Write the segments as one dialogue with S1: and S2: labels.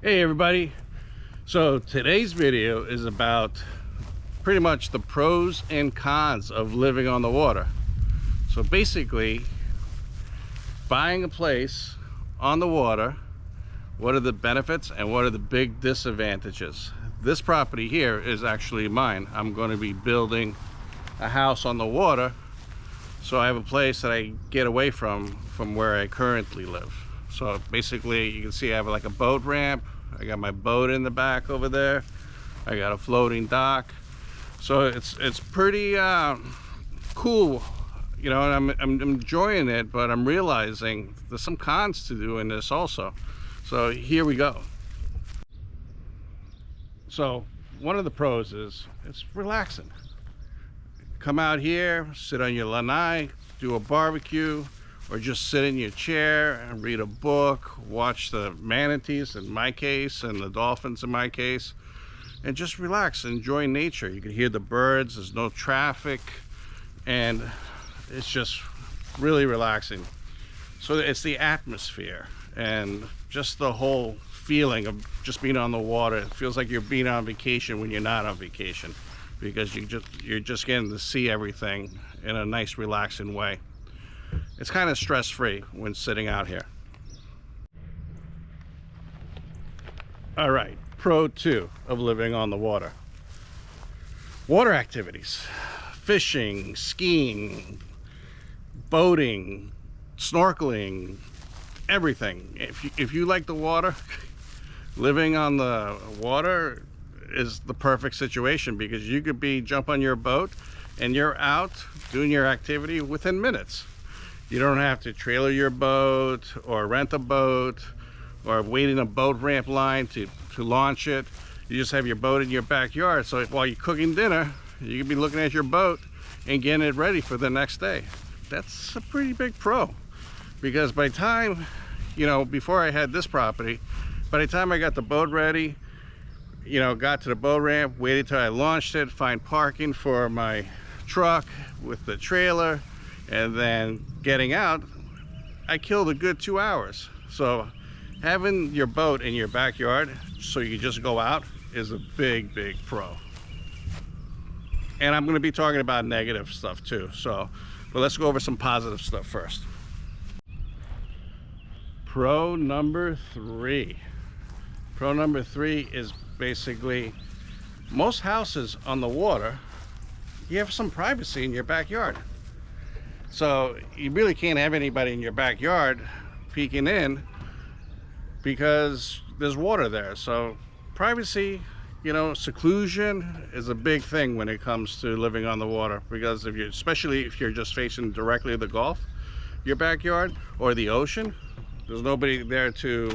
S1: Hey everybody, so today's video is about pretty much the pros and cons of living on the water. So basically, buying a place on the water, what are the benefits and what are the big disadvantages? This property here is actually mine. I'm going to be building a house on the water, so I have a place that I get away from where I currently live. So basically, you can see I have like a boat ramp. I got my boat in the back over there. I got a floating dock. So it's pretty cool, you know, and I'm enjoying it, but I'm realizing there's some cons to doing this also. So here we go. So one of the pros is it's relaxing. Come out here, sit on your lanai, do a barbecue, or just sit in your chair and read a book, watch the manatees in my case and the dolphins in my case, and just relax, enjoy nature. You can hear the birds, there's no traffic, and it's just really relaxing. So it's the atmosphere and just the whole feeling of just being on the water. It feels like you're being on vacation when you're not on vacation, because you're just getting to see everything in a nice relaxing way. It's kind of stress-free when sitting out here. All right, pro 2 of living on the water. Water activities, fishing, skiing, boating, snorkeling, everything. If you like the water, living on the water is the perfect situation, because you could jump on your boat and you're out doing your activity within minutes. You don't have to trailer your boat or rent a boat or wait in a boat ramp line to launch it. You just have your boat in your backyard. So while you're cooking dinner, you can be looking at your boat and getting it ready for the next day. That's a pretty big pro, because by the time, you know, before I had this property, by the time I got the boat ready, you know, got to the boat ramp, waited till I launched it, find parking for my truck with the trailer, and then getting out, I killed a good 2 hours. So having your boat in your backyard so you just go out is a big pro. And I'm going to be talking about negative stuff too, but let's go over some positive stuff first. Pro number 3 is basically, most houses on the water, you have some privacy in your backyard. So you really can't have anybody in your backyard peeking in, because there's water there. So privacy, you know, seclusion is a big thing when it comes to living on the water, because especially if you're just facing directly the Gulf, your backyard, or the ocean, there's nobody there to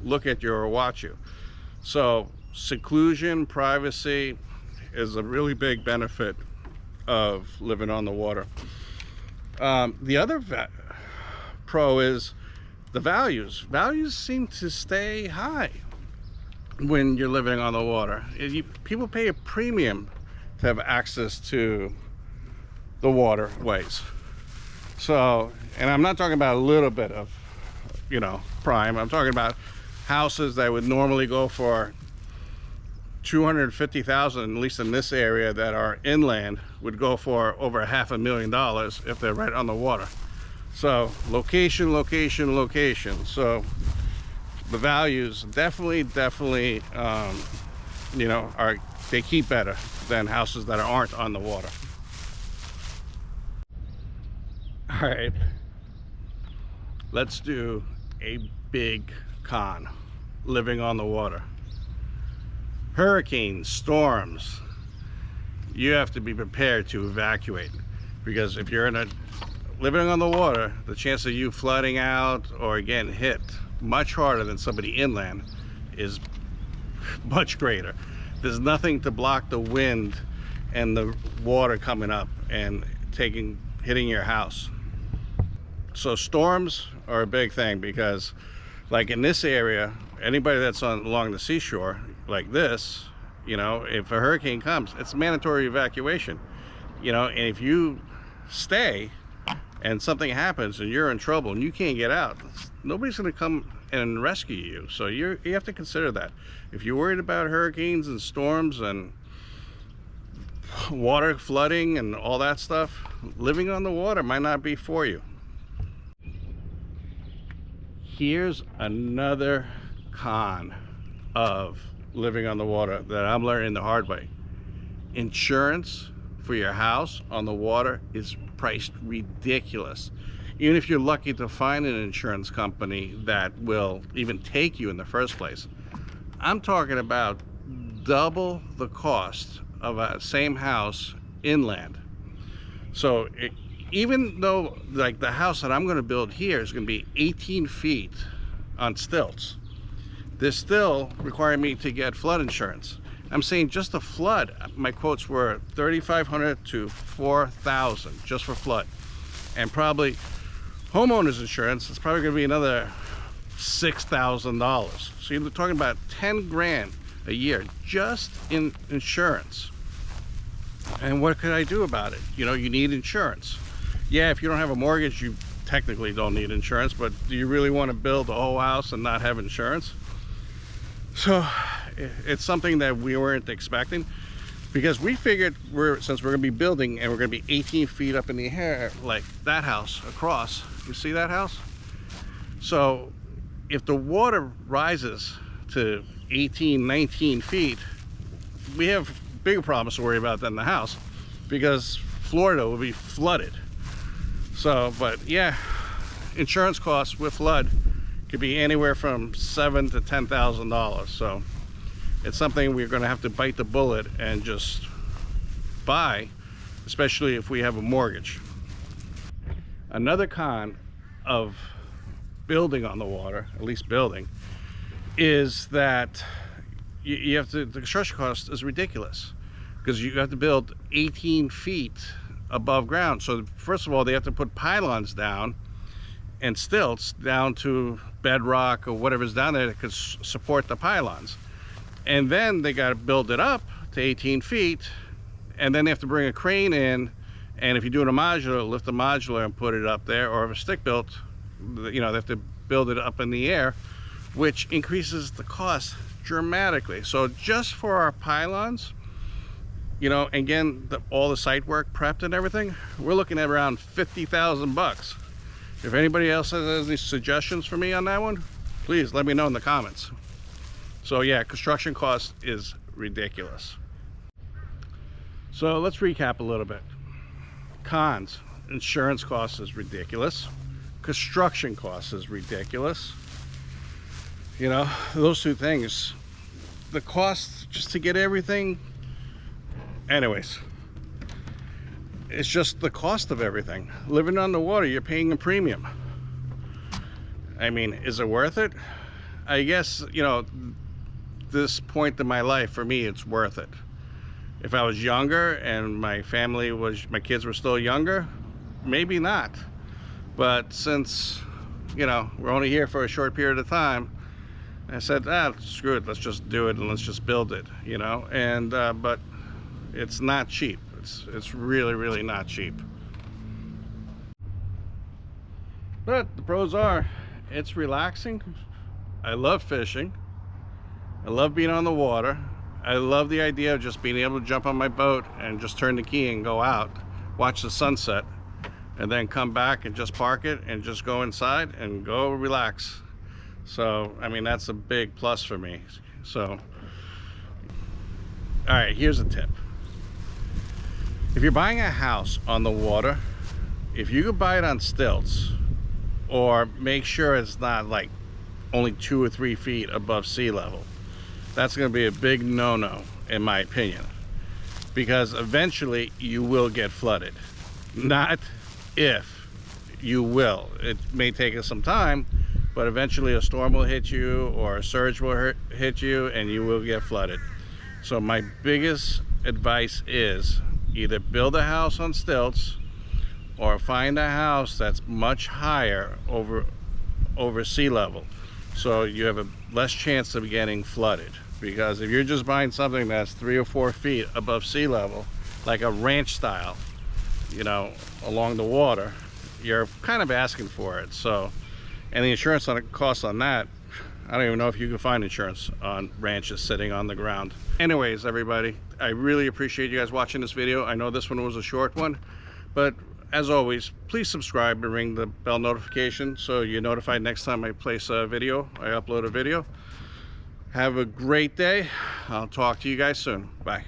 S1: look at you or watch you. So seclusion, privacy is a really big benefit of living on the water. The other pro is the values. Values seem to stay high when you're living on the water. People pay a premium to have access to the waterways. So, and I'm not talking about a little bit of, you know, prime. I'm talking about houses that would normally go for $250,000, at least in this area that are inland, would go for over $500,000 if they're right on the water. So location. So the values definitely you know, they keep better than houses that aren't on the water. All right, let's do a big con living on the water. Hurricanes, storms. You have to be prepared to evacuate, because if you're living on the water, the chance of you flooding out or getting hit much harder than somebody inland is much greater. There's nothing to block the wind and the water coming up and hitting your house. So storms are a big thing, because like in this area, anybody that's along the seashore like this, you know, if a hurricane comes, it's mandatory evacuation, you know. And if you stay and something happens and you're in trouble and you can't get out, nobody's going to come and rescue you. So you have to consider that. If you're worried about hurricanes and storms and water flooding and all that stuff, living on the water might not be for you. Here's another con of living on the water that I'm learning the hard way. Insurance for your house on the water is priced ridiculous. Even if you're lucky to find an insurance company that will even take you in the first place, I'm talking about double the cost of a same house inland. So even though like the house that I'm going to build here is going to be 18 feet on stilts, they're still requiring me to get flood insurance. I'm saying just the flood, my quotes were $3,500 to $4,000 just for flood. And probably homeowners insurance is probably going to be another $6,000. So you're talking about 10 grand a year just in insurance. And what could I do about it? You know, you need insurance. Yeah, if you don't have a mortgage, you technically don't need insurance, but do you really want to build a whole house and not have insurance? So it's something that we weren't expecting, because we figured since we're going to be building and we're going to be 18 feet up in the air, like that house across, you see that house? So if the water rises to 18, 19 feet, we have bigger problems to worry about than the house, because Florida will be flooded. So, but yeah, insurance costs with flood could be anywhere from $7,000 to $10,000. So it's something we're going to have to bite the bullet and just buy, especially if we have a mortgage. Another con of building on the water, at least building, is that you have to, the construction cost is ridiculous, because you have to build 18 feet above ground. So first of all, they have to put pylons down and stilts down to bedrock or whatever's down there that could support the pylons. And then they got to build it up to 18 feet, and then they have to bring a crane in, and if you do it a modular, lift the modular and put it up there, or if a stick built, you know, they have to build it up in the air, which increases the cost dramatically. So just for our pylons, you know, again, all the site work prepped and everything, we're looking at around 50,000 bucks. If anybody else has any suggestions for me on that one, please let me know in the comments. So yeah, construction cost is ridiculous. So let's recap a little bit. Cons: insurance cost is ridiculous. Construction cost is ridiculous. You know, those two things. The cost just to get everything, anyways, it's just the cost of everything. Living on the water, you're paying a premium. I mean, is it worth it? I guess, you know, this point in my life, for me, it's worth it. If I was younger and my kids were still younger, maybe not. But since, you know, we're only here for a short period of time, I said, screw it, let's just do it and let's just build it, you know. And but it's not cheap. It's really not cheap. But the pros are, it's relaxing. I love fishing. I love being on the water. I love the idea of just being able to jump on my boat and just turn the key and go out, watch the sunset, and then come back and just park it and just go inside and go relax. So, I mean, that's a big plus for me. So, all right, here's a tip. If you're buying a house on the water, if you could buy it on stilts, or make sure it's not like only 2 or 3 feet above sea level, that's going to be a big no-no in my opinion, because eventually you will get flooded. Not if, you will. It may take us some time, but eventually a storm will hit you or a surge will hit you and you will get flooded. So my biggest advice is either build a house on stilts or find a house that's much higher over sea level, so you have a less chance of getting flooded. Because if you're just buying something that's 3 or 4 feet above sea level, like a ranch style, you know, along the water, you're kind of asking for it. So, and the insurance cost on that, I don't even know if you can find insurance on ranches sitting on the ground. Anyways, everybody, I really appreciate you guys watching this video. I know this one was a short one, but as always, please subscribe and ring the bell notification so you're notified next time I place a video, I upload a video. Have a great day. I'll talk to you guys soon. Bye.